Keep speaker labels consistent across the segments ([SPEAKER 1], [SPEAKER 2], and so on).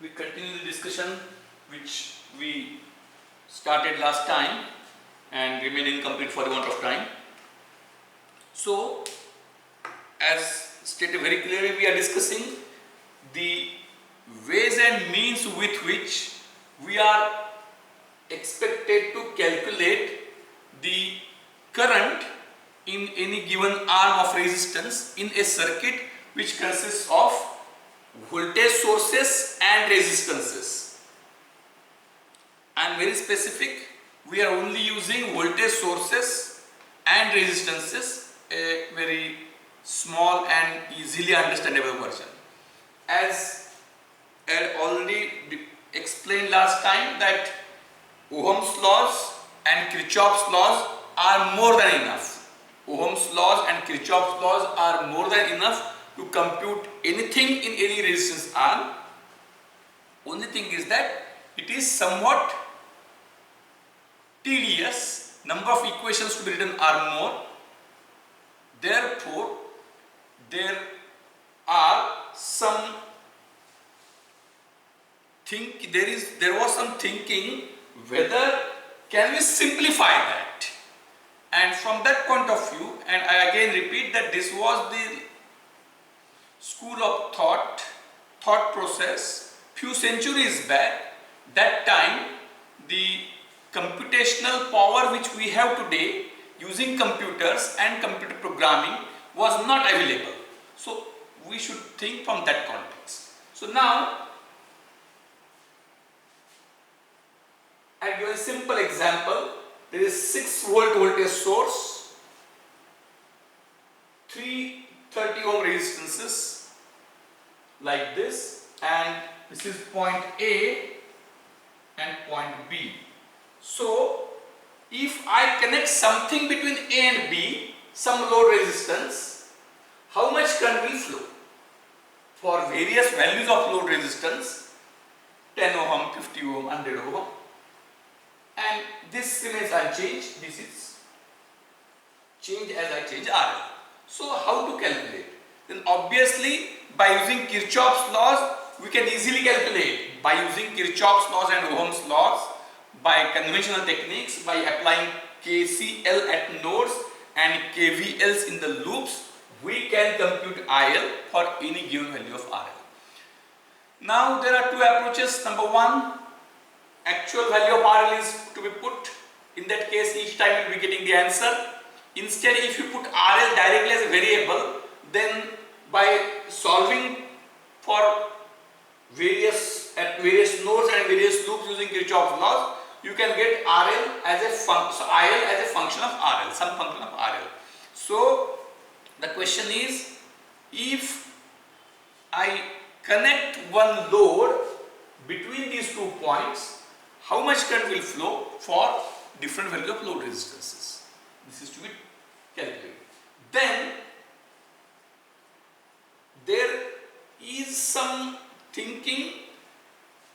[SPEAKER 1] we continue the discussion which we started last time and remain incomplete for the want of time. So, as stated very clearly, we are discussing the ways and means with which we are expected to calculate the current in any given arm of resistance in a circuit which consists of voltage sources and resistances. I am very specific, we are only using voltage sources and resistances, a very small and easily understandable version. As I already explained last time that Ohm's laws and Kirchhoff's laws are more than enough. Ohm's laws and Kirchhoff's laws are more than enough to compute anything in any resistance R. Only thing is that it is somewhat tedious. Number of equations to be written are more. Therefore, there was some thinking whether can we simplify that, and from that point of view, and I again repeat that this was the school of thought process few centuries back. That time the computational power which we have today using computers and computer programming was not available. So we should think from that context. So now I give a simple example. There is 6 volt voltage source, 3 30 ohm resistances like this, and this is point A and point B. So if I connect something between A and B, some load resistance, how much current will flow? For various values of load resistance, 10 ohm, 50 ohm, 100 ohm, and this remains unchanged. This is changed as I change RL. So how to calculate? Then obviously by using Kirchhoff's laws we can easily calculate. By using Kirchhoff's laws and Ohm's laws, by conventional techniques, by applying KCL at nodes and KVLs in the loops, we can compute IL for any given value of RL. Now there are two approaches. Number one, actual value of RL is to be put. In that case, each time you will be getting the answer. Instead, if you put RL directly as a variable, then by solving for various nodes and various loops using Kirchhoff's laws, you can get RL as a function, so IL as a function of RL, some function of RL. So the question is, if I connect one load between these 2 points, how much current will flow for different value of load resistances? This is to be calculated. Then there is some thinking,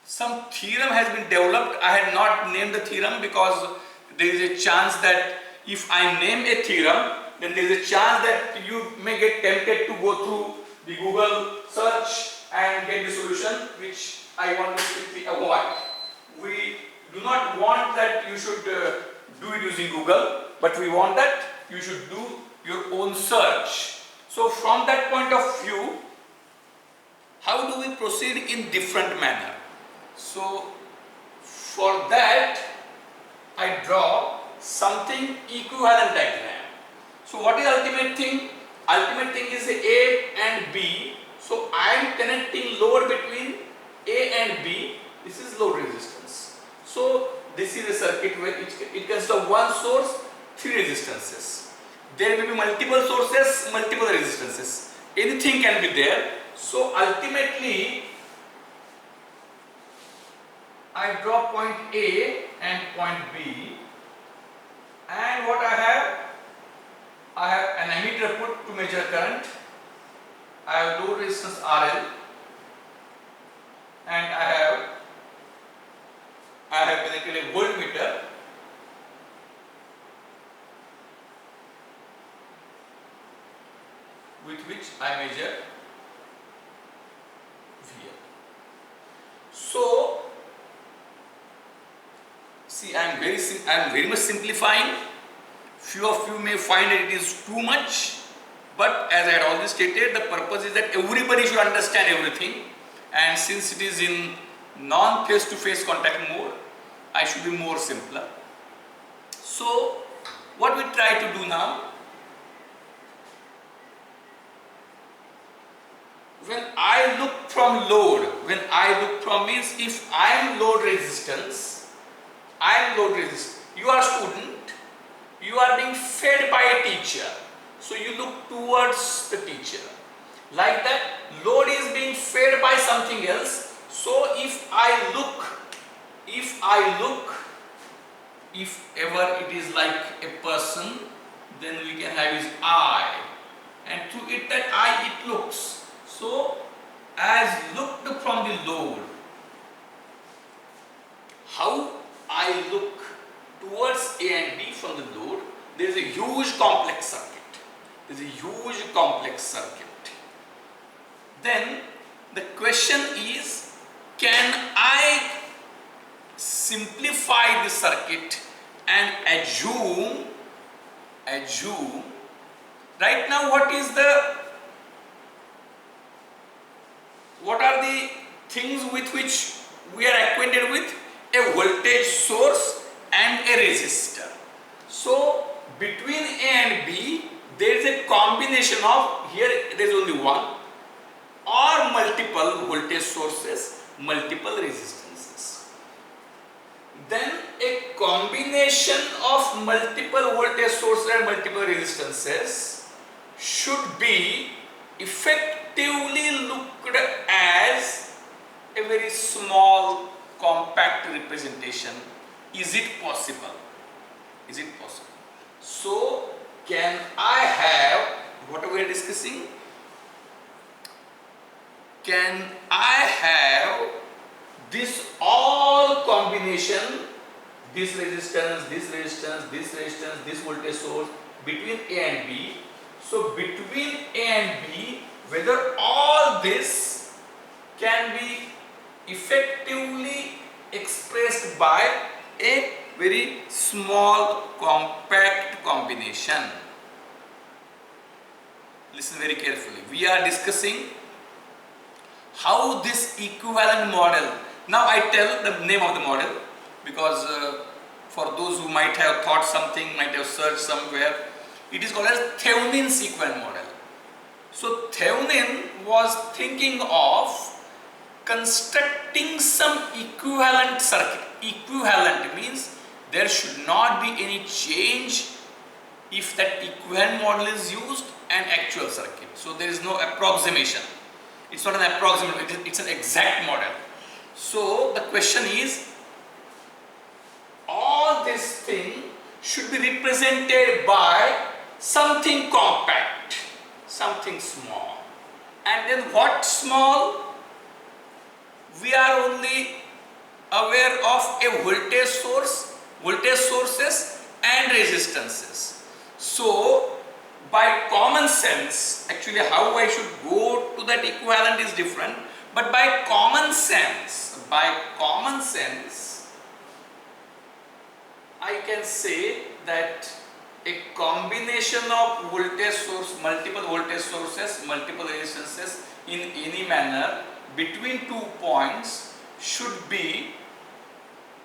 [SPEAKER 1] some theorem has been developed. I had not named the theorem because there is a chance that if I name a theorem, then there is a chance that you may get tempted to go through the Google search and get the solution, which I want to strictly avoid. We do not want that you should do it using Google, but we want that you should do your own search. So from that point of view, how do we proceed in different manner? So for that I draw something equivalent diagram. So what is ultimate thing? Ultimate thing is A and B. So I am connecting load between A and B. This is load resistance. So this is a circuit where it consists of one source, 3 resistances. There may be multiple sources, multiple resistances. Anything can be there. So ultimately I draw point A and point B, and what I have an ammeter put to measure current. I have load resistance RL, and I have connected a voltmeter with which I measure VL. So see, I am very much simplifying. Few of you may find that it is too much, but as I had already stated, the purpose is that everybody should understand everything, and since it is in non-face-to-face contact mode, I should be more simpler. So what we try to do now, when I look from load, means if I am load resistance, you are student, you are being fed by a teacher, so you look towards the teacher. Like that, load is being fed by something else, so if ever it is like a person, then we can have his eye, and through it, that eye, it looks. So as looked from the load, how I look towards A and B from the load, there is a huge complex circuit. Then the question is, can I simplify the circuit and assume right now what are the things with which we are acquainted with? A voltage source and a resistor. So between A and B, there is a combination of, here there is only one or multiple voltage sources, multiple resistances. Then a combination of multiple voltage sources and multiple resistances should be effectively looked as a very small compact representation. Is it possible? So can I have, what we are discussing, can I have this all combination, this resistance, this voltage source between A and B? So between A and B, whether all this can be effectively expressed by a very small compact combination. Listen very carefully. We are discussing how this equivalent model. Now I tell the name of the model because for those who might have thought something, might have searched somewhere, it is called as Thevenin's equivalent model. So Thevenin was thinking of constructing some equivalent circuit. Equivalent means there should not be any change if that equivalent model is used and actual circuit. So there is no approximation. It's not an approximation, it's an exact model. So the question is, all this thing should be represented by something compact, something small. And then what small? We are only aware of a voltage source, voltage sources and resistances. So by common sense, actually how I should go to that equivalent is different, but by common sense, I can say that a combination of voltage source, multiple voltage sources, multiple resistances in any manner between 2 points should be,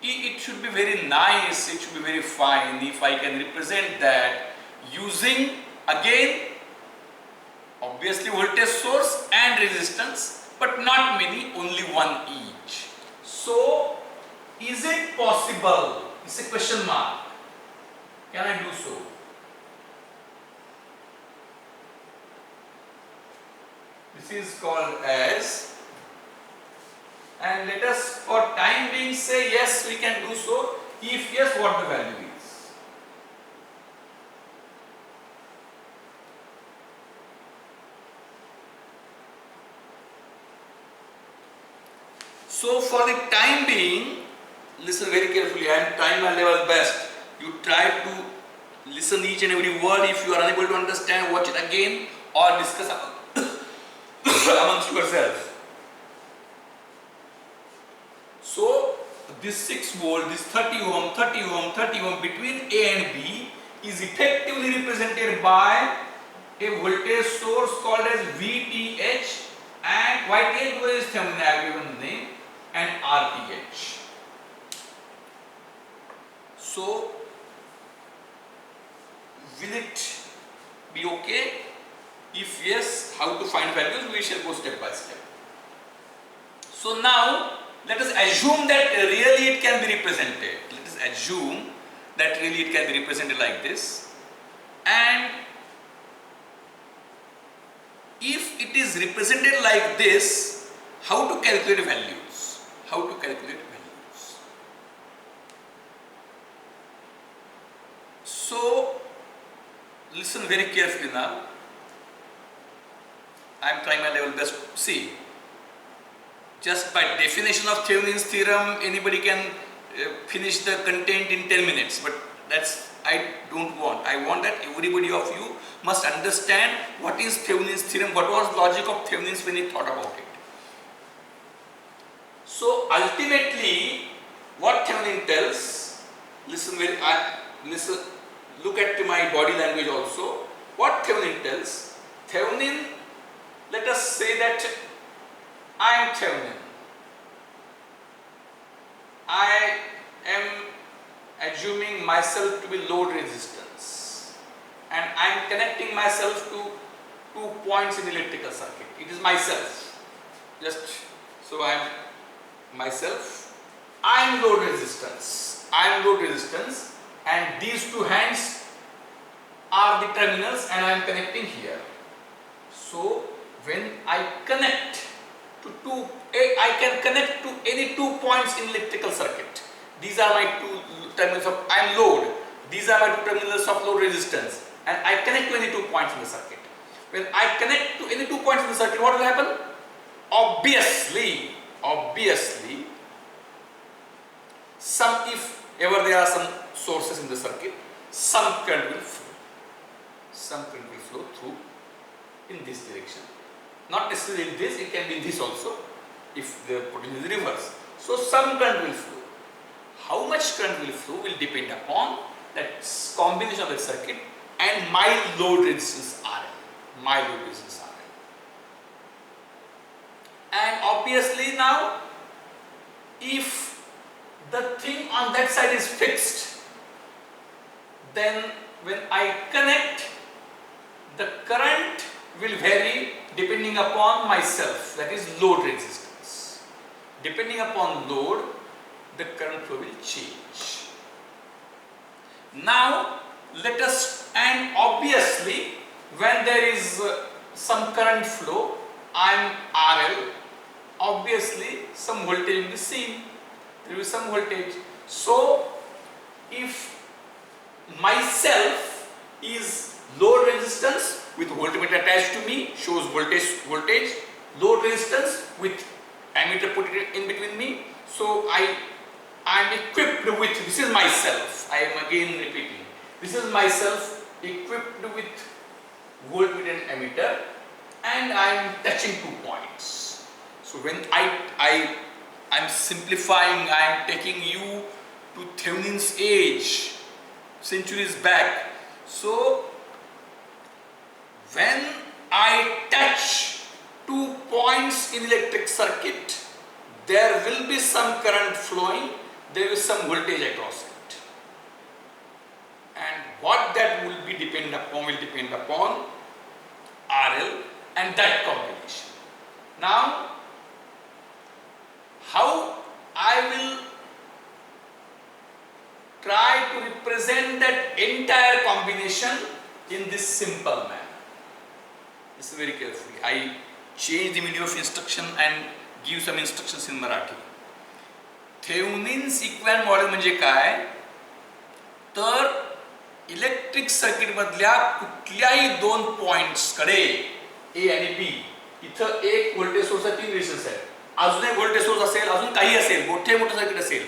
[SPEAKER 1] it should be very nice, it should be very fine if I can represent that using again obviously voltage source and resistance, but not many, only one each. So is it possible? It's a question mark. Can I do so? This is called as, and let us for time being say yes, we can do so. If yes, what the value is? So for the time being, listen very carefully. I am trying my level best. You try to listen each and every word. If you are unable to understand, watch it again or discuss amongst yourselves. this 6 volt, this 30 ohm, 30 ohm, 30 ohm between A and B is effectively represented by a voltage source called as VTH, and YTH was Thevenin, I have given name, and RTH. So will it be okay? If yes, how to find values? We shall go step by step. So now let us assume that really it can be represented. Let us assume that really it can be represented like this. And if it is represented like this, how to calculate values? How to calculate values? So listen very carefully now. I am trying my level best. See, just by definition of Thevenin's theorem, anybody can finish the content in 10 minutes, but that's I don't want. I want that everybody of you must understand what is Thevenin's theorem, what was logic of Thevenin's when he thought about it. So ultimately, what Thevenin tells, listen, look at my body language also. What Thevenin tells, Thevenin, let us say that I am Thevenin. I am assuming myself to be load resistance, and I am connecting myself to 2 points in electrical circuit. It is myself. Just so I am myself. I am load resistance. I am load resistance, and these 2 hands are the terminals, and I am connecting here. So when I connect to I can connect to any 2 points in electrical circuit. These are my 2 terminals of I am load. These are my 2 terminals of load resistance, and I connect to any 2 points in the circuit. When I connect to any 2 points in the circuit, what will happen? Obviously, if ever there are some sources in the circuit, some current will flow. Some current will flow through in this direction. Not necessarily in this, it can be in this also, if the potential is reverse. So some current will flow. How much current will flow will depend upon that combination of the circuit and my load resistance RL. My load resistance RL. And obviously now, if the thing on that side is fixed, then when I connect, the current will vary depending upon myself, that is load resistance. Depending upon load, the current flow will change. Now let us, and obviously when there is some current flow, I am RL, obviously some voltage will be seen. There will be some voltage. So if myself is load resistance with voltmeter attached to me, shows voltage, load resistance with ammeter put it in between me. So I am equipped with, this is myself, I am again repeating, this is myself equipped with voltmeter and ammeter, and I am touching 2 points. So when I am simplifying, I am taking you to Thevenin's age, centuries back. So when I touch 2 points in electric circuit, there will be some current flowing, there is some voltage across it. And what that will depend upon RL and that combination. Now, how I will try to represent that entire combination in this simple manner. Listen very carefully. I change the medium of instruction and give some instructions in Marathi. Thevenin's equivalent model म्हणजे काय? तर electric circuit मधल्या कुठल्याही 2 points कडे A आणि B, इथं एक voltage source आहे, 3 रेजिस्टन्स आहेत, अजून एक व्होल्टेज सोर्स असेल, अजून काही असेल, मोठे सर्किट असेल,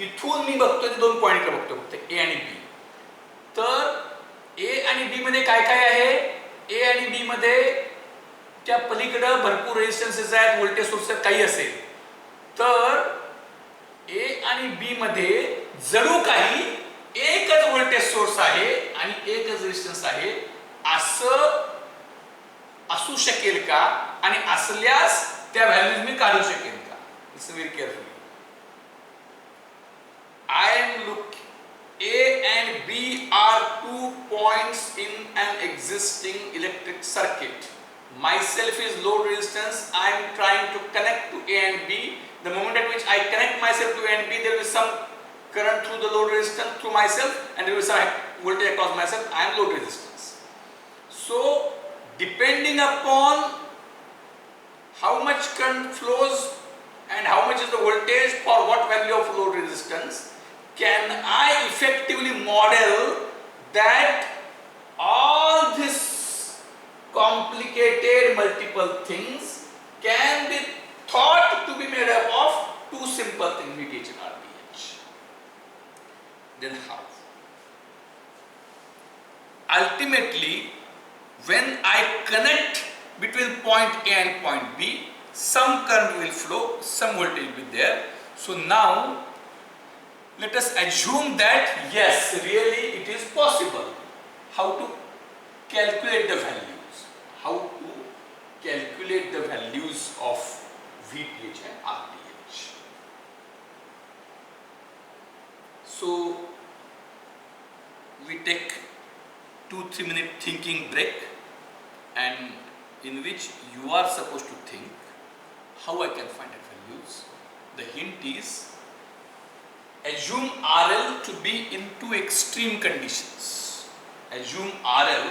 [SPEAKER 1] इथून मी बघतोय ते 2 पॉइंटकडे बघतो फक्त A आणि B. तर A आणि B मध्ये काय काय आहे? A आणि B मध्ये त्या पलीकडे भरपूर रेजिस्टन्सेस आहेत, व्होल्टेज सोर्स काही असेल, तर A आणि आणि बी मध्ये जणू काही एकच व्होल्टेज सोर्स आहे आणि एकच रेजिस्टन्स आहे असं असू शकेल का, आणि असल्यास त्या व्हॅल्यूज मी काढू शकेल का? It's very carefully. I am looking. A and B are 2 points in an existing electric circuit. Myself is load resistance. I am trying to connect to A and B. The moment at which I connect myself to A and B, there will be some current through the load resistance through myself, and there will be some voltage across myself. I am load resistance. So, depending upon how much current flows and how much is the voltage for what value of load resistance, can I effectively model that all this complicated multiple things can be thought to be made up of two simple things, VTH and RTH. Then how? Ultimately, when I connect between point A and point B, some current will flow, some voltage will be there. So now let us assume that yes, really it is possible. How to calculate the values? How to calculate the values of VTH and RTH? So we take 2-3 minute thinking break, and in which you are supposed to think how I can find the values. The hint is, assume RL to be in two extreme conditions. Assume RL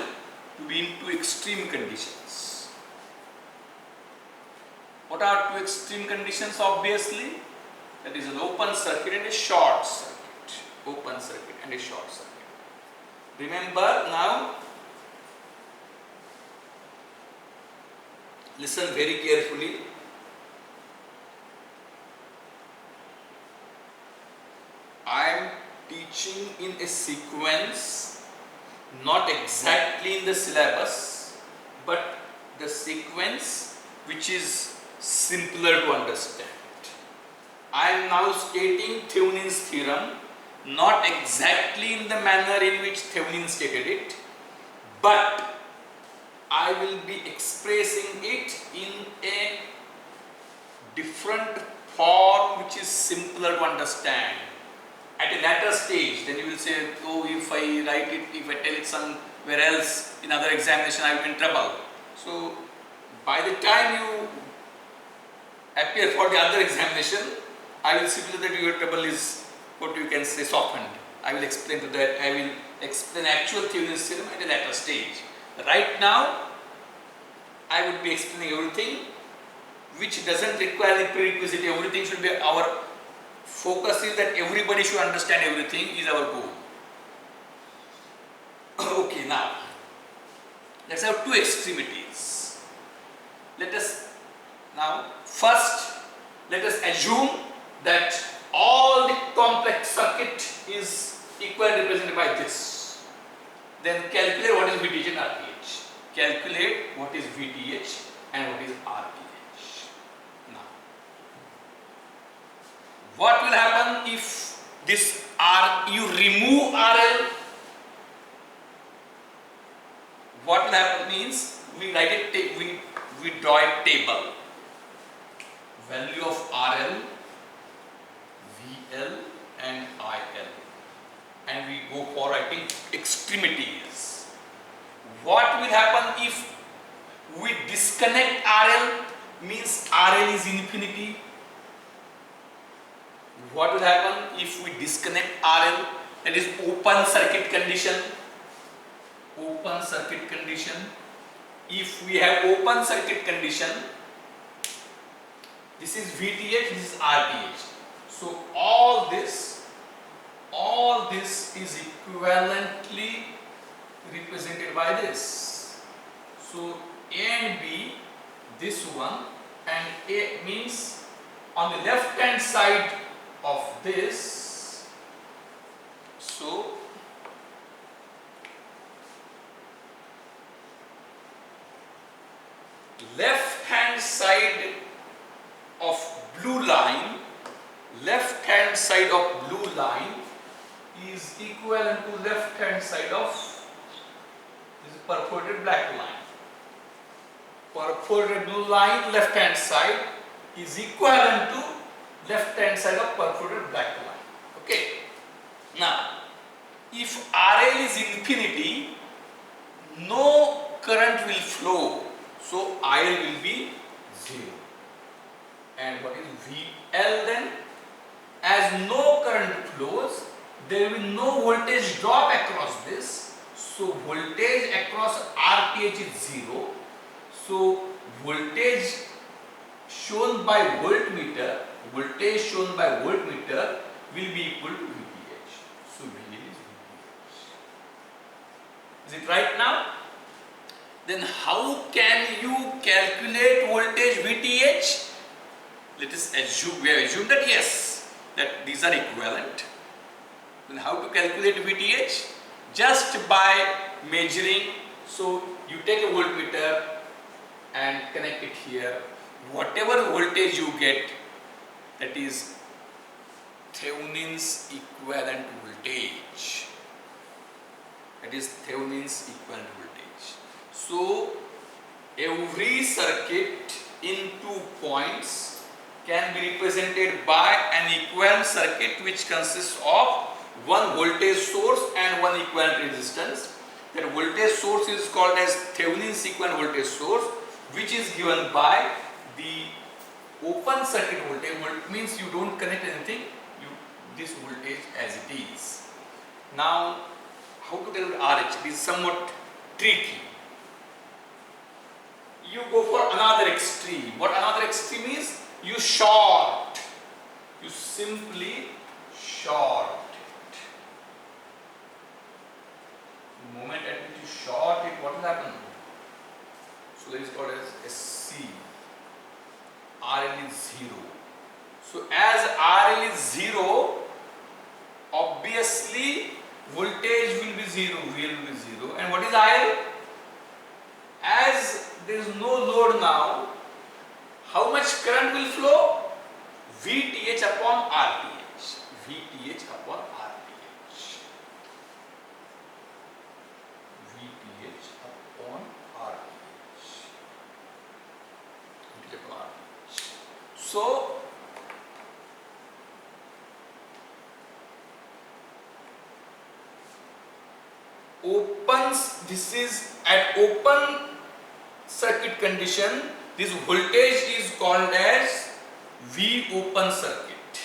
[SPEAKER 1] to be in two extreme conditions. What are two extreme conditions? Obviously, that is an open circuit and a short circuit. Open circuit and a short circuit. Remember now, listen very carefully. I am teaching in a sequence, not exactly in the syllabus, but the sequence which is simpler to understand. I am now stating Thevenin's theorem, not exactly in the manner in which Thevenin stated it, but I will be expressing it in a different form which is simpler to understand. At a later stage, then you will say, oh, if I write it, if I tell it somewhere else in other examination, I will be in trouble. So, by the time you appear for the other examination, I will see that your trouble is, what you can say, softened. I will explain to that. I will explain actual Thevenin's theorem at a later stage. Right now, I would be explaining everything which doesn't require the prerequisite. Everything should be our focus is that everybody should understand everything is our goal. Okay, now let's have two extremities. Let us now first let us assume that all the complex circuit is equally represented by this. Then calculate what is VTH and RTH. Calculate what is VTH and what is RTH. What will happen if this you remove RL? What will happen means we write it, we draw a table. Value of RL, VL and IL, and we go for writing extremities. What will happen if we disconnect RL? Means RL is infinity. What will happen if we disconnect RL? That is open circuit condition. Open circuit condition. If we have open circuit condition, this is VTH, this is RTH. So all this is equivalently represented by this. So A and B, this one, and A means on the left hand side of this, so left hand side of blue line left hand side of blue line is equivalent to left hand side of this perforated black line. Perforated blue line left hand side is equivalent to left hand side of perforated black line. Okay. Now, if RL is infinity, no current will flow, so IL will be 0. And what is VL then? As no current flows, there will be no voltage drop across this, so voltage across RTH is 0. So voltage shown by voltmeter will be equal to VTH. So VL is VTH. Is it right now? Then how can you calculate voltage VTH? Let us assume, we have assumed that yes, that these are equivalent. Then how to calculate VTH? Just by measuring. So you take a voltmeter and connect it here. Whatever voltage you get, that is Thevenin's equivalent voltage. That is Thevenin's equivalent voltage. So every circuit in 2 points can be represented by an equivalent circuit which consists of one voltage source and one equivalent resistance. That voltage source is called as Thevenin's equivalent voltage source, which is given by the open circuit voltage. Means you don't connect anything, this voltage as it is. Now, how to calculate RH? It is somewhat tricky. You go for another extreme. What another extreme is? You short. You simply short it. The moment at which you short it, what will happen? So that is called as SC. RL is 0. So as RL is 0, obviously voltage will be 0, VL will be 0. And what is IL? As there is no load now, how much current will flow? VTH upon RTH. VTH upon RTH. VTH upon RTH. VTH upon RTH. So, this is at open circuit condition, this voltage is called as V open circuit,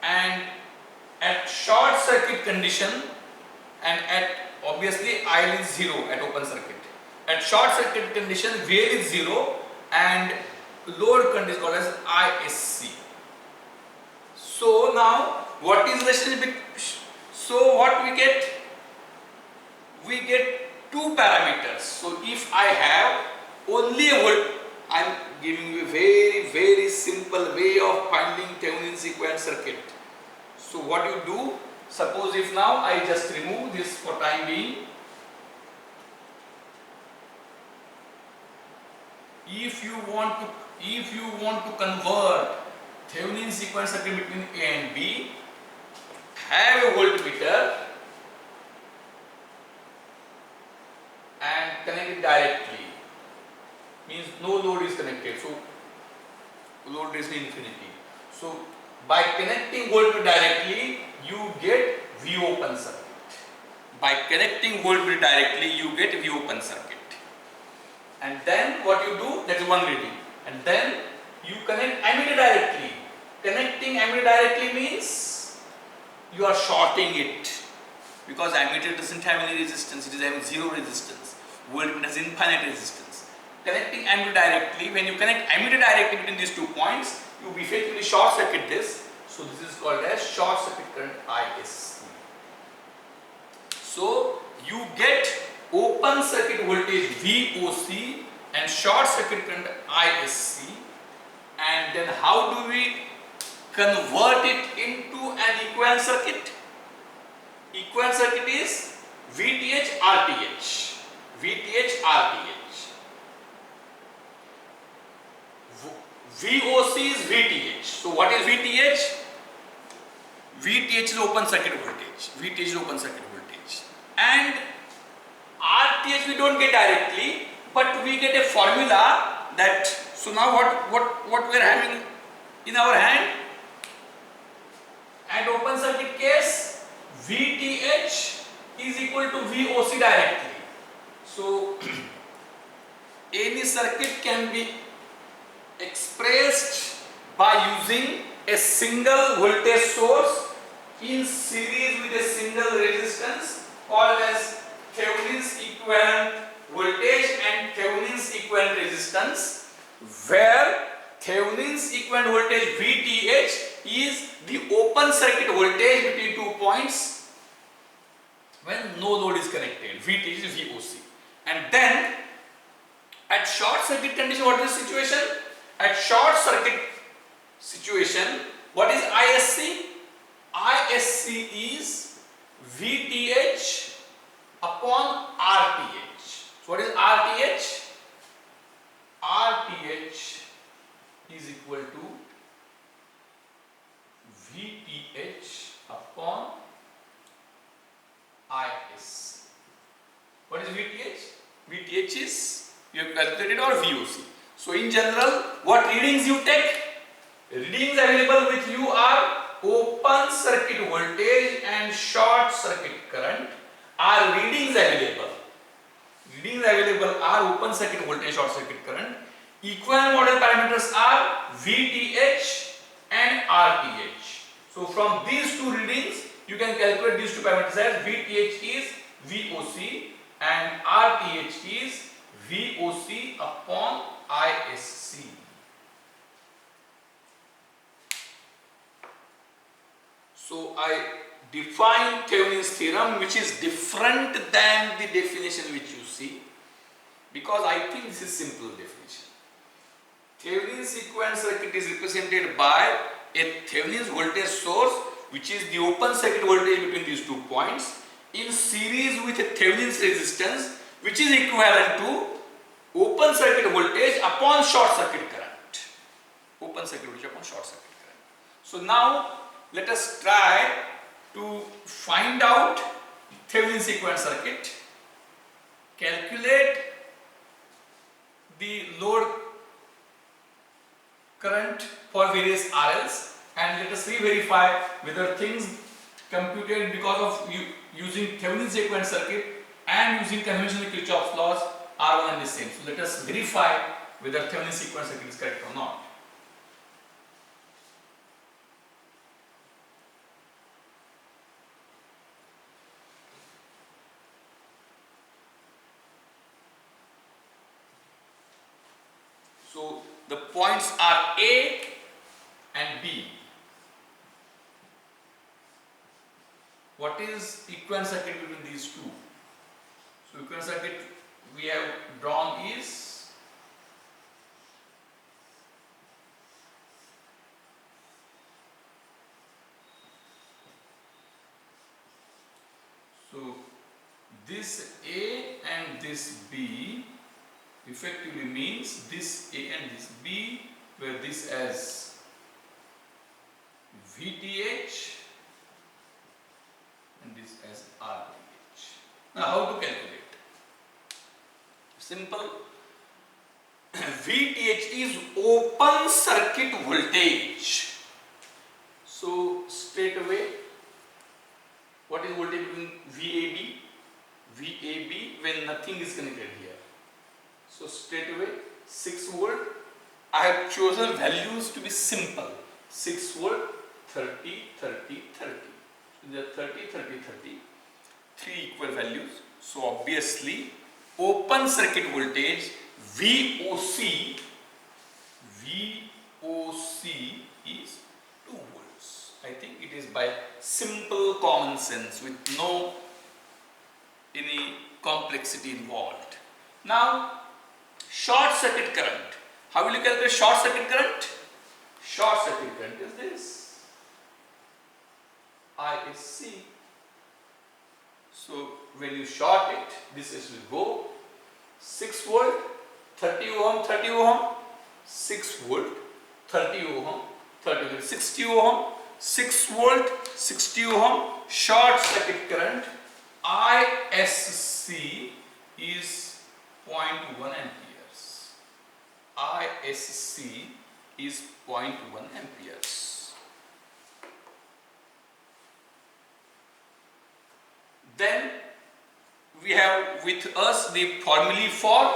[SPEAKER 1] and at short circuit condition, and at obviously IL is 0 at open circuit. At short circuit condition, VL is 0 and load current is called as ISC. So now what is the relationship? So what we get? We get two parameters. So if I have only a volt, I am giving you a very simple way of finding Thevenin's equivalent circuit. So what you do, suppose if now I just remove this for time being. If you want to convert Thevenin's equivalent circuit between A and B, have a voltmeter and connect it directly. Means no load is connected, so load is infinity. So by connecting voltmeter directly, you get V open circuit. By connecting voltmeter directly, you get V open circuit. And then what you do, that is one reading. And then you connect ammeter directly. Connecting ammeter directly means you are shorting it, because ammeter doesn't have any resistance, it is having 0 resistance. Voltmeter has infinite resistance. Connecting ammeter directly, when you connect ammeter directly between these 2 points, you effectively short circuit this. So this is called as short circuit current ISC. So you get open circuit voltage VOC and short circuit current ISC, and then how do we convert it into an equivalent circuit? Equivalent circuit is VTH RTH. VTH RTH. VOC is VTH. So what is VTH? VTH is open circuit voltage. VTH is open circuit voltage. And RTH we don't get directly, but we get a formula that, so now what we are having in our hand? And open circuit case, VTH is equal to VOC directly. So any circuit can be expressed by using a single voltage source in series with a single resistance called as Thevenin's equivalent voltage and Thevenin's equivalent resistance, where Thevenin's equivalent voltage VTH is the open circuit voltage between 2 points when no load is connected. VTH is VOC. And then at short circuit condition, what is the situation? At short circuit situation, what is ISC? ISC is VTH upon RTH. So what is RTH? RTH is equal to VTH upon IS. What is VTH? VTH is, you have calculated, or VOC. So in general, what readings you take? Readings available with you are open circuit voltage and short circuit current are readings available. Readings available are open circuit voltage, short circuit current. Equivalent model parameters are VTH and RTH. So from these two readings, you can calculate these two parameters as VTH is VOC and RTH is VOC upon ISC. So I define Thevenin's theorem, which is different than the definition which you see, because I think this is simple definition. Thevenin's equivalent circuit is represented by a Thevenin's voltage source, which is the open circuit voltage between these 2 points, in series with a Thevenin's resistance, which is equivalent to open circuit voltage upon short circuit current. Open circuit voltage upon short circuit current. So now let us try to find out Thevenin's equivalent circuit, calculate the load current for various RLs, and let us re-verify whether things computed because of using Thevenin's equivalent circuit and using conventional Kirchhoff's laws are one and the same. So let us verify whether Thevenin's equivalent circuit is correct or not. So the points are A and B. What is equivalent circuit between these two? So equivalent circuit we have drawn is so this A and this B effectively means this A and this B, where this as VTH and this as RTH. Now how to calculate? Simple. VTH is open circuit voltage. So straight away, what is voltage between VAB? VAB when nothing is connected here. So straight away 6 volt. I have chosen values to be simple. 6 volt, 30, 30, 30. So there are 30, 30, 30. 3 equal values. So obviously open circuit voltage VOC is 2 volts. I think it is by simple common sense with no any complexity involved. Now short circuit current. How will you calculate short circuit current? Short circuit current is this ISC. So when you short it, this is will go 6 volt, 30 ohm, 30 ohm, 6 volt, 30 ohm, 30 60 ohm, 6 volt, 60 ohm, short circuit current, ISC is 0.1 amperes. ISC is 0.1 amperes. Then we have with us the formulae for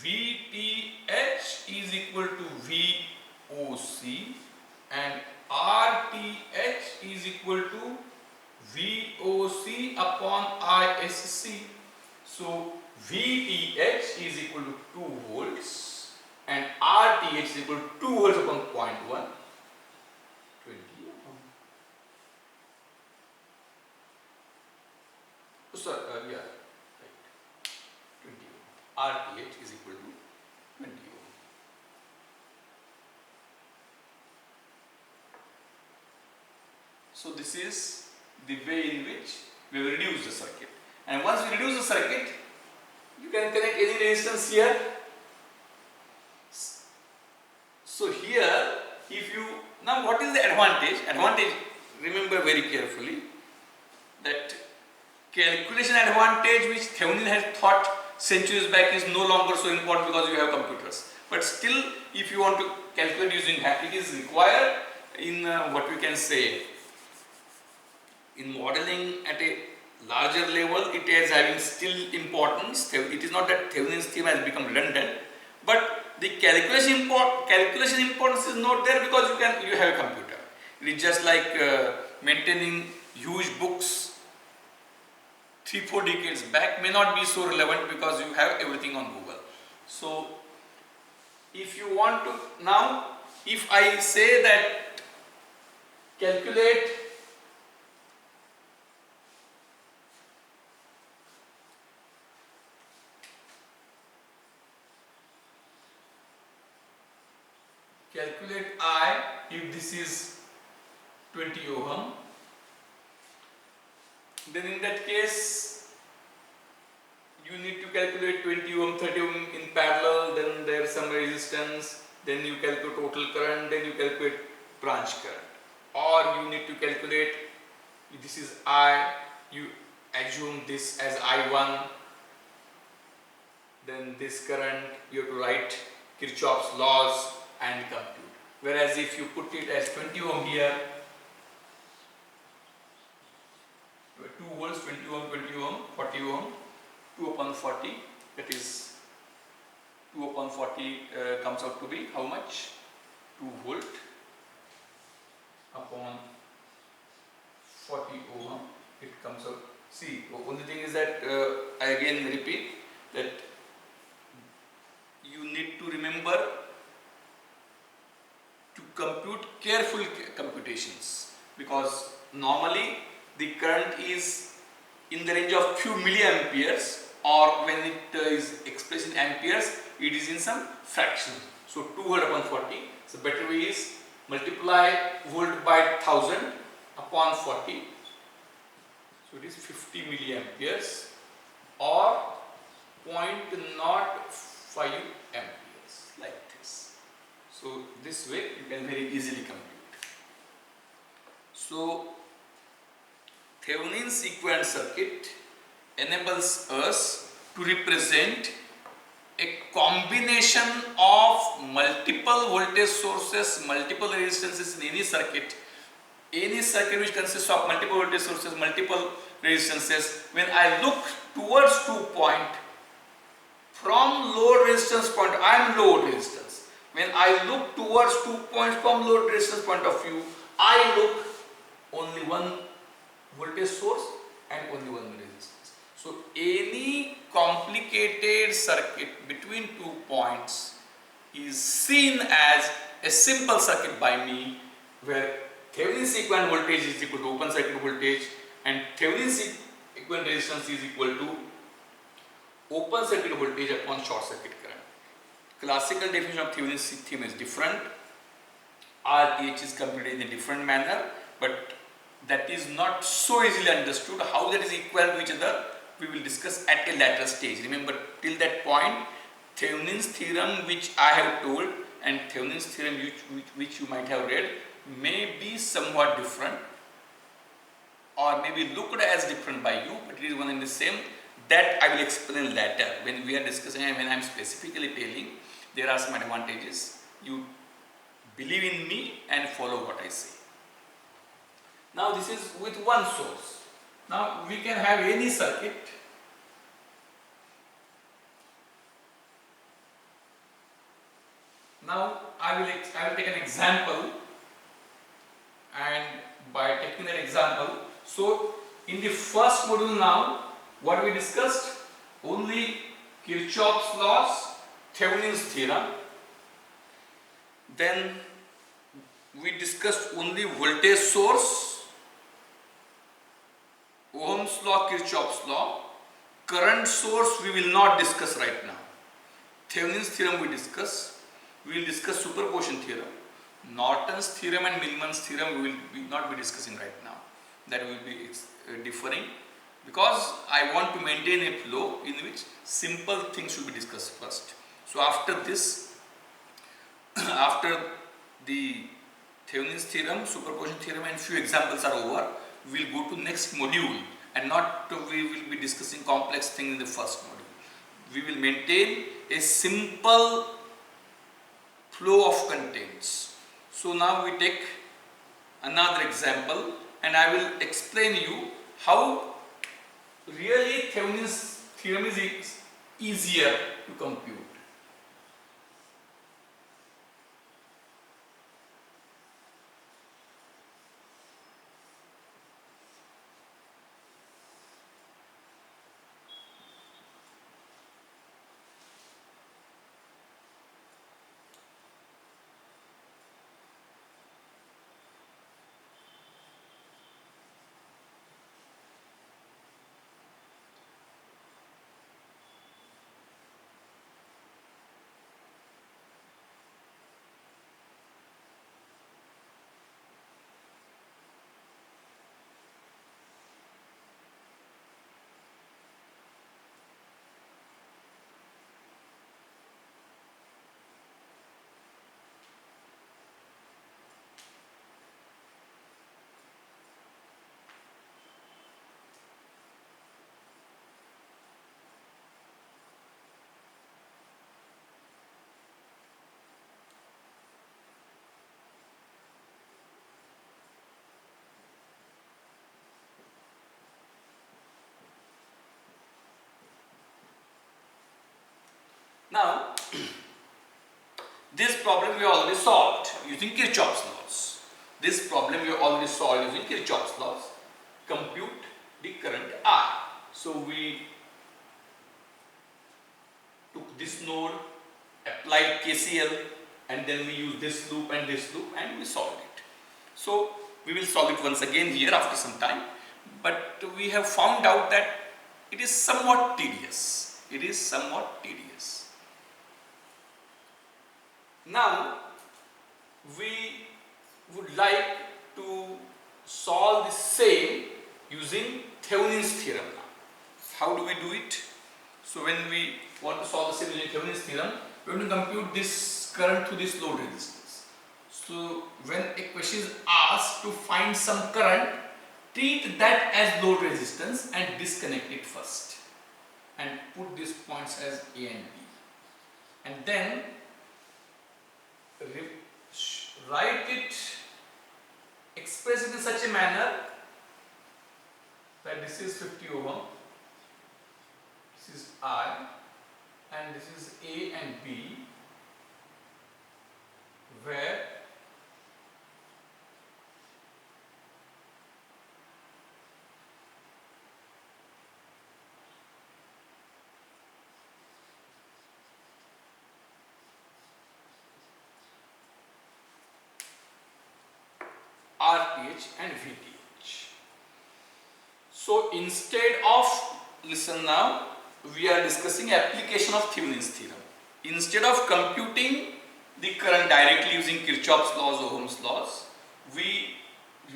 [SPEAKER 1] VTH is equal to VOC and RTH is equal to VOC upon ISC. So VTH is equal to 2 volts and RTH is equal to 2 volts upon 0.1. 20 ohm. Sorry, yeah, right. 20 ohm. RTH is equal to 20 ohm. So this is the way in which we will reduce the circuit. And once we reduce the circuit, you can connect any resistance here. So here, if you, now what is the advantage? Advantage, remember very carefully that calculation advantage which Thevenin has thought centuries back is no longer so important because you have computers. But still, if you want to calculate using hand, it is required in what we can say, in modeling at a larger level, it is having still importance. It is not that Thevenin's theorem has become redundant, but the calculation importance is not there because you have a computer. It is just like maintaining huge books 3-4 decades back may not be so relevant because you have everything on Google. So if you want to, now if I say that calculate I, if this is 20 ohm, then in that case you need to calculate 20 ohm, 30 ohm in parallel, then there is some resistance, then you calculate total current, then you calculate branch current, or you need to calculate, this is I, you assume this as I1, then this current you have to write Kirchhoff's laws and compute. Whereas if you put it as 20 ohm here, 2 volts, 20 ohm, 20 ohm, 40 ohm, 2 upon 40, that is 2 upon 40 comes out to be how much? 2 volt upon 40 ohm, it comes out. See, the only thing is that I again repeat that you need to remember to compute careful computations, because normally the current is in the range of few milliamperes, or when it is expressed in amperes, it is in some fraction. So 2 volt upon 40. So better way is multiply volt by 1000 upon 40. So it is 50 milliamperes or 0.05 amperes, like this. So this way you can very easily compute. So Thevenin's equivalent circuit enables us to represent a combination of multiple voltage sources, multiple resistances in any circuit which consists of multiple voltage sources, multiple resistances. When I look towards 2 point, from load resistance point, I am load resistance. When I look towards 2 points from load resistance point of view, I look only one voltage source and only one resistance. So any complicated circuit between 2 points is seen as a simple circuit by me, where Thevenin's equivalent voltage is equal to open circuit voltage and Thevenin's equivalent resistance is equal to open circuit voltage upon short circuit current. Classical definition of Thevenin's theorem is different. RTH is computed in a different manner, but that is not so easily understood. How that is equal to each other, we will discuss at a later stage. Remember, till that point, Thevenin's theorem which I have told and Thevenin's theorem which you might have read may be somewhat different or maybe looked as different by you, but it is one and the same. That I will explain later when we are discussing and when I am specifically telling there are some advantages. You believe in me and follow what I say. Now this is with one source. Now we can have any circuit. Now I will take an example, and by taking that example, so in the first module now, what we discussed? Only Kirchhoff's laws, Thevenin's theorem. Then we discussed only voltage source, Ohm's law, Kirchhoff's law. Current source we will not discuss right now. Thevenin's theorem we discuss. We will discuss superposition theorem. Norton's theorem and Millman's theorem we will not be discussing right now. That will be differing because I want to maintain a flow in which simple things should be discussed first. So after this, after the Thevenin's theorem, superposition theorem and few examples are over, we will go to next module and we will be discussing complex things in the first module. We will maintain a simple flow of contents. So now we take another example and I will explain you how really Thevenin's theorem is easier to compute. Now, this problem we already solved using Kirchhoff's laws. This problem we already solved using Kirchhoff's laws. Compute the current I. So we took this node, applied KCL, and then we use this loop and we solved it. So we will solve it once again here after some time. But we have found out that it is somewhat tedious. It is somewhat tedious. Now, we would like to solve the same using Thevenin's theorem now. How do we do it? So, when we want to solve the same using Thevenin's theorem, we have to compute this current through this load resistance. So, when a question is asked to find some current, treat that as load resistance and disconnect it first. And put these points as A and B. And then write it, express it in such a manner that this is 50 ohm, this is I, and this is A and B, where RTH and VTH. So instead of, listen now, we are discussing application of Thevenin's theorem. Instead of computing the current directly using Kirchhoff's laws, Ohm's laws, we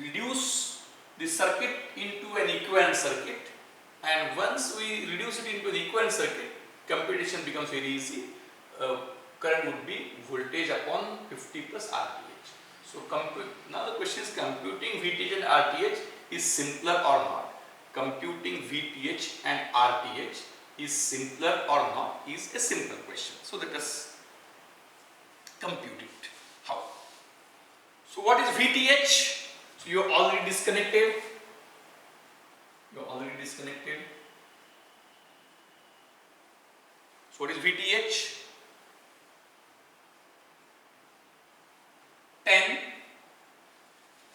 [SPEAKER 1] reduce the circuit into an equivalent circuit, and once we reduce it into an equivalent circuit, computation becomes very easy. current would be voltage upon 50 plus RTH. So now the question is, computing VTH and RTH is simpler or not? Computing VTH and RTH is simpler or not is a simple question. So let us compute it. How? So what is VTH? So you are already disconnected. You are already disconnected. So what is VTH? 10,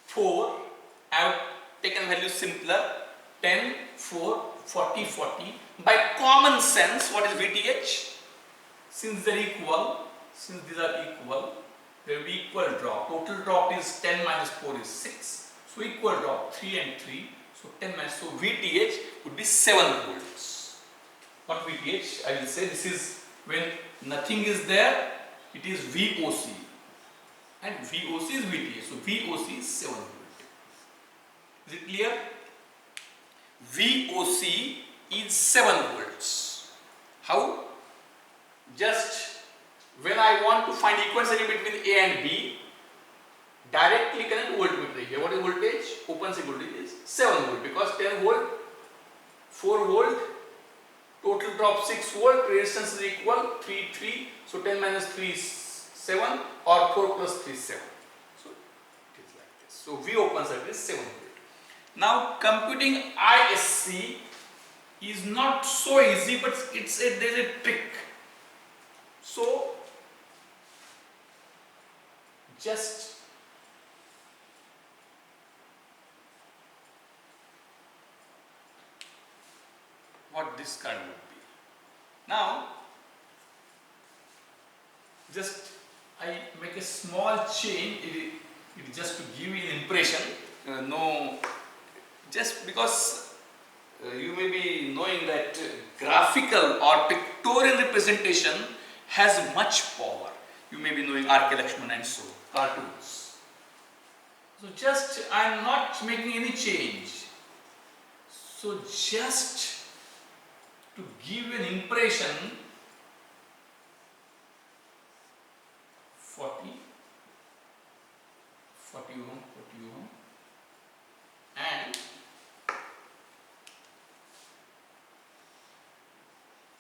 [SPEAKER 1] 4, I have taken value simpler, 10, 4, 40, 40. By common sense, what is VTH? Since these are equal, there will be equal drop. Total drop is 10 minus 4 is 6. So equal drop 3 and 3. So 10 minus, so VTH would be 7 volts. What VTH? I will say this is when nothing is there, it is VOC. And VOC is VTH. So VOC is 7 volt. Is it clear? VOC is 7 volts. How? Just when I want to find equal between A and B, directly connect voltmeter here. What is voltage? Open circuit voltage is 7 volt because 10 volt, 4 volt, total drop 6 volt, resistance is equal 3, 3. So 10 minus 3 is 7 or 4 plus 3 is 7. So it is like this. So V open circuit is 7 volt. Now computing ISC is not so easy, but there is a trick. So just what this current would be. Now just I make a small change, it just to give you an impression, just because you may be knowing that graphical or pictorial representation has much power. You may be knowing R.K. Lakshman and so, cartoons. So just I am not making any change. So just to give you an impression, 40 ohm, and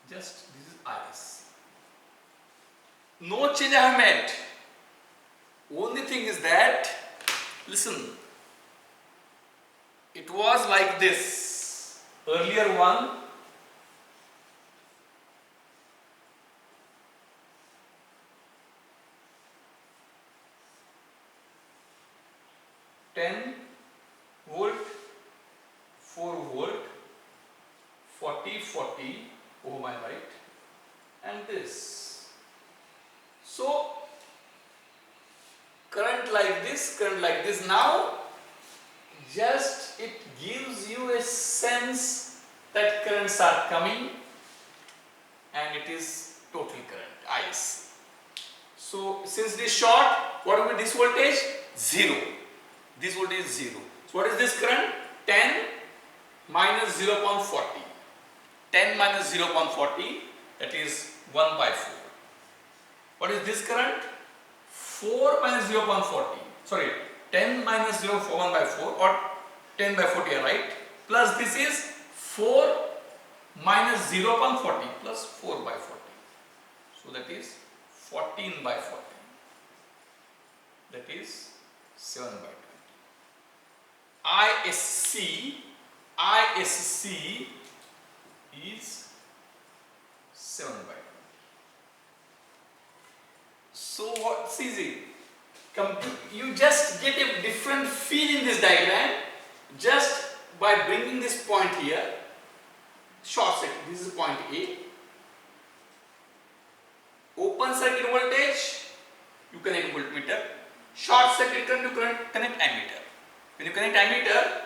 [SPEAKER 1] just this is IS. No change I have made. Only thing is that, listen, it was like this. Earlier one, volt, 4 volt, 40 ohm, I write, and this. So current like this. Now just it gives you a sense that currents are coming, and it is total current IC. So since this short, what will be this voltage? 0. This voltage is 0. So what is this current? 10 minus 0.40. 10 minus 0.40, that is 1 by 4. What is this current? 4 minus 0.40. Sorry, 10 minus 0.1 by 4 or 10 by 40, right? Plus this is 4 minus 0.40 plus 4 by 40. So that is 14 by 40. That is 7 by 20. ISC is 7 by 20. So what's easy? You just get a different feel in this diagram just by bringing this point here. Short circuit, this is point A. Open circuit voltage, you connect voltmeter. Short circuit current, you connect ammeter. When you connect ammeter,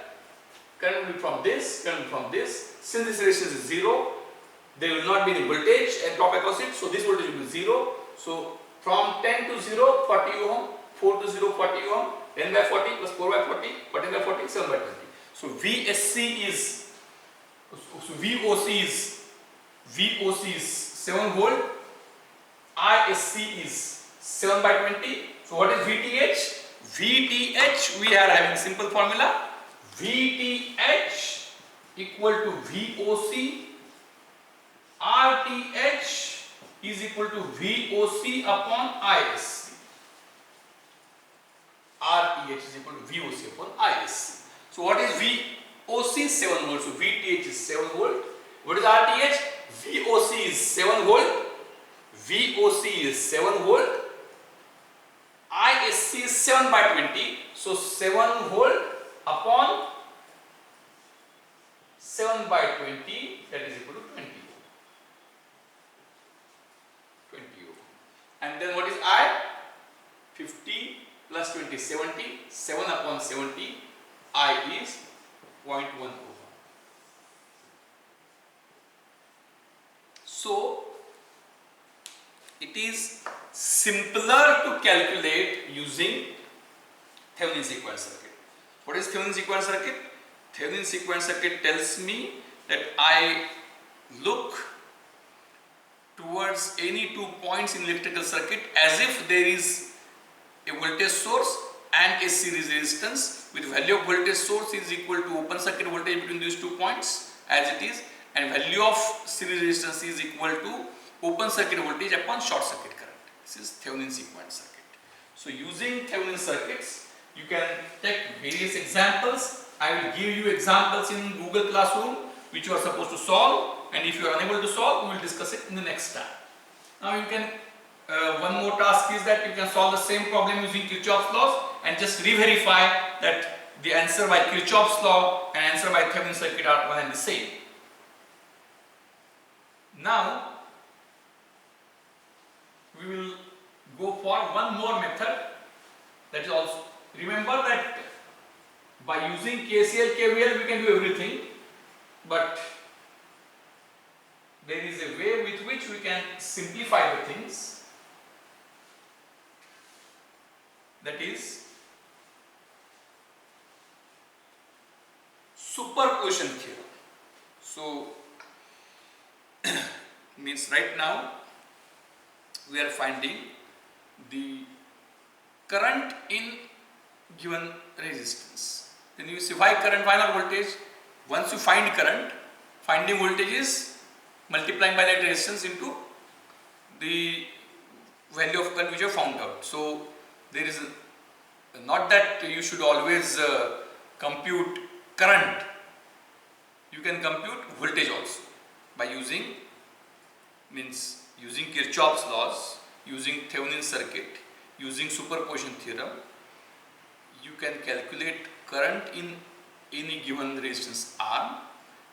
[SPEAKER 1] current will be from this, current will be from this. Since this resistance is 0, there will not be any voltage and drop across it. So this voltage will be 0. So from 10 to 0, 40 ohm, 4 to 0, 40 ohm, 10 by 40 plus 4 by 40, 14 by 40, 7 by 20. So VOC is 7 volt ISC is 7 by 20. So what is VTH? VTH, we are having simple formula. VTH equal to VOC. RTH is equal to VOC upon ISC. RTH is equal to VOC upon ISC. So what is VOC? 7 volt. So VTH is 7 volt. What is RTH? VOC is 7 volt. VOC is 7 volt. ISC is 7 by 20. So 7 volt upon 7 by 20, that is equal to 20 ohm. 20 ohm. And then what is I? 50 plus 20, 70. 7 upon 70, I is 0.1 ohm. So it is simpler to calculate using Thevenin's equivalent circuit. What is Thevenin's equivalent circuit? Thevenin's equivalent circuit tells me that I look towards any 2 points in electrical circuit as if there is a voltage source and a series resistance with value of voltage source is equal to open circuit voltage between these 2 points as it is, and value of series resistance is equal to open circuit voltage upon short circuit current. This is Thevenin's equivalent circuit. So using Thevenin circuits, you can take various examples. I will give you examples in Google Classroom which you are supposed to solve, and if you are unable to solve, we will discuss it in the next time. Now you can, one more task is that you can solve the same problem using Kirchhoff's laws and just re-verify that the answer by Kirchhoff's law and answer by Thevenin circuit are one and the same. Now we will go for one more method, that is also, remember that by using KCL, KVL we can do everything, but there is a way with which we can simplify the things, that is superposition theorem. So means right now we are finding the current in given resistance. Then you say why current, why not voltage? Once you find current, finding voltage is multiplying by that resistance into the value of current which you have found out. So there is not that you should always compute current. You can compute voltage also by using Kirchhoff's laws, using Thevenin circuit, using superposition theorem. You can calculate current in any given resistance R,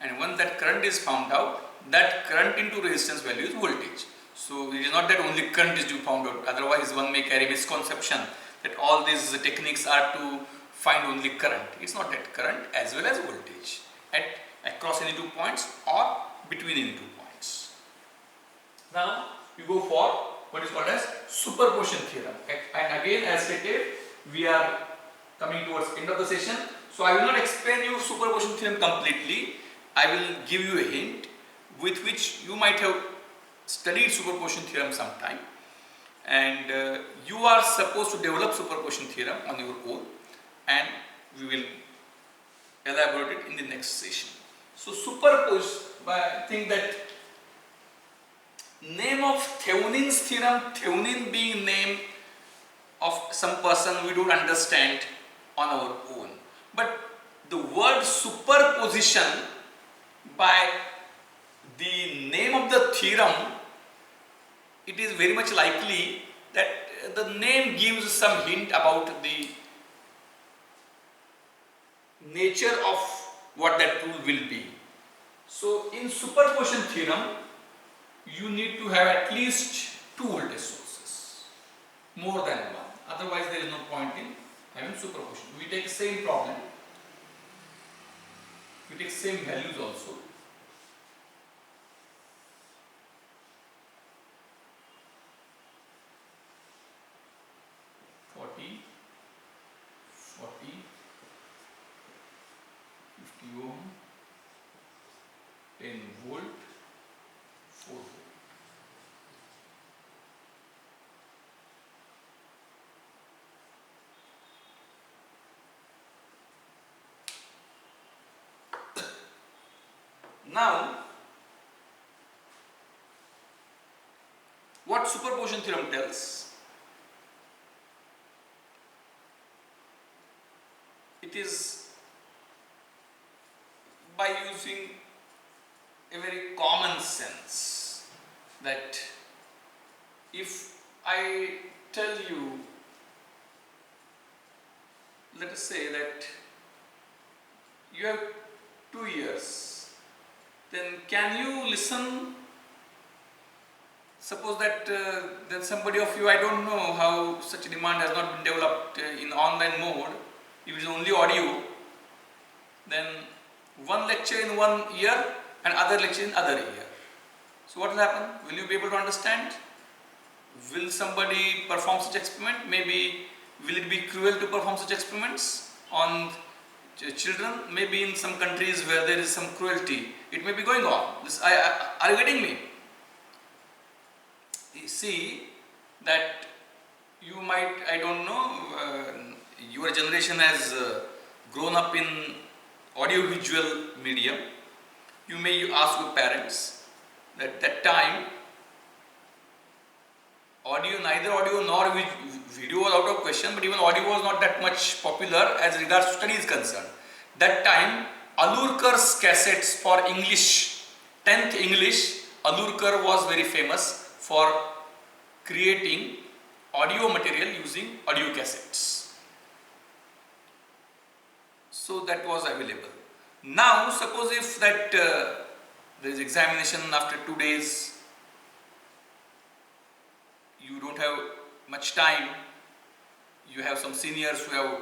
[SPEAKER 1] and once that current is found out, that current into resistance value is voltage. So it is not that only current is to be found out, otherwise one may carry misconception that all these techniques are to find only current. It's not that, current as well as voltage across any 2 points or between any 2 points. Now you go for what is called as superposition theorem, and again as stated, we are coming towards end of the session, so I will not explain you superposition theorem completely. I will give you a hint with which you might have studied superposition theorem sometime, and you are supposed to develop superposition theorem on your own, and we will elaborate it in the next session. So superpose, I think that name of Thevenin's theorem, Thevenin being name of some person we don't understand on our own, but the word superposition, by the name of the theorem, it is very much likely that the name gives some hint about the nature of what that rule will be. So in superposition theorem, you need to have at least 2 voltage sources, more than one, otherwise there is no point in having superposition. We take the same problem, we take same values also. Ohm, 10 volt, 4 volt. Now, what superposition theorem tells? It is by using a very common sense that if I tell you, let us say that you have 2 years, then can you listen? Suppose that then somebody of you, I don't know how such a demand has not been developed in online mode. If it is only audio, then one lecture in one ear and other lecture in other ear. So what will happen? Will you be able to understand? Will somebody perform such experiment? Maybe will it be cruel to perform such experiments on children? Maybe in some countries where there is some cruelty, it may be going on. Are you getting me? You see that you might, I don't know, your generation has grown up in audio-visual medium. You may ask your parents that time neither audio nor video was out of question, but even audio was not that much popular as regards to study is concerned. That time, Alurkar's cassettes for English, 10th English, Alurkar was very famous for creating audio material using audio cassettes. So that was available. Now suppose if that there is examination after 2 days, you don't have much time, you have some seniors who have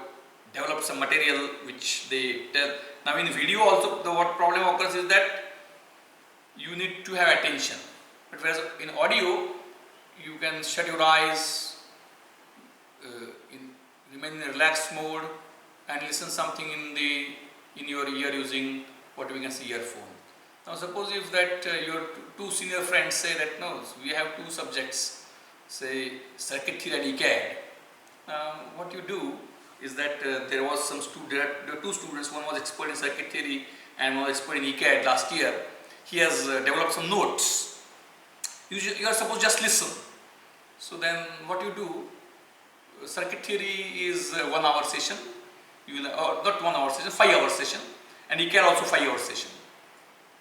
[SPEAKER 1] developed some material which they tell. Now in video also what problem occurs is that you need to have attention, but whereas in audio you can shut your eyes, remain in a relaxed mode and listen something in your ear using what we can say earphone. Now suppose if that your two senior friends say that no, we have 2 subjects, say circuit theory and ECAD. What you do is that there was there were 2 students, one was expert in circuit theory and one was expert in ECAD last year. He has developed some notes. You are supposed to just listen. So then what you do, circuit theory is 1 hour session, you will, not 1 hour session, 5 hour session, and ECAD also 5 hour session.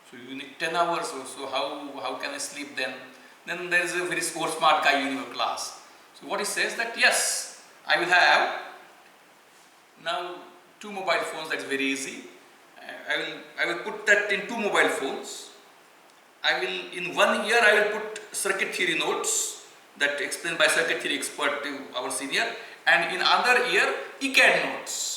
[SPEAKER 1] So you need 10 hours or so, how can I sleep then? Then there is a very smart guy in your class. So what he says that yes, I will have now 2 mobile phones, that's very easy. I will put that in 2 mobile phones. In one ear I will put circuit theory notes that explained by circuit theory expert, our senior, and in other ear ECAD notes.